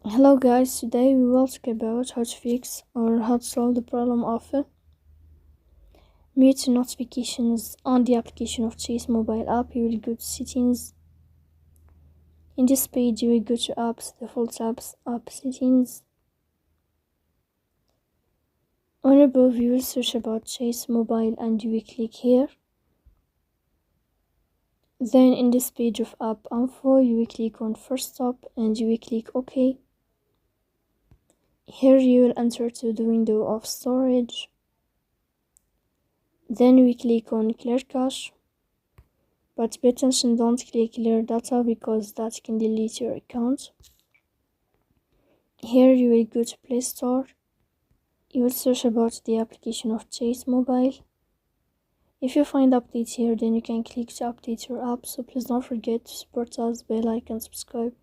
Hello guys, today we will talk about how to fix or how to solve the problem of mute notifications on the application of Chase mobile app. You will go to settings. In this page you will go to apps, default apps, app settings. On above you will search about Chase mobile and you will click here. Then in this page of app info you will click on first stop and you will click OK. Here you will enter to the window of storage. Then we click on clear cache, but pay attention, don't click clear data because that can delete your account. Here you will go to Play Store. You will search about the application of Chase mobile. If you find updates here, then you can click to update your app, so please don't forget to support us by like and subscribe.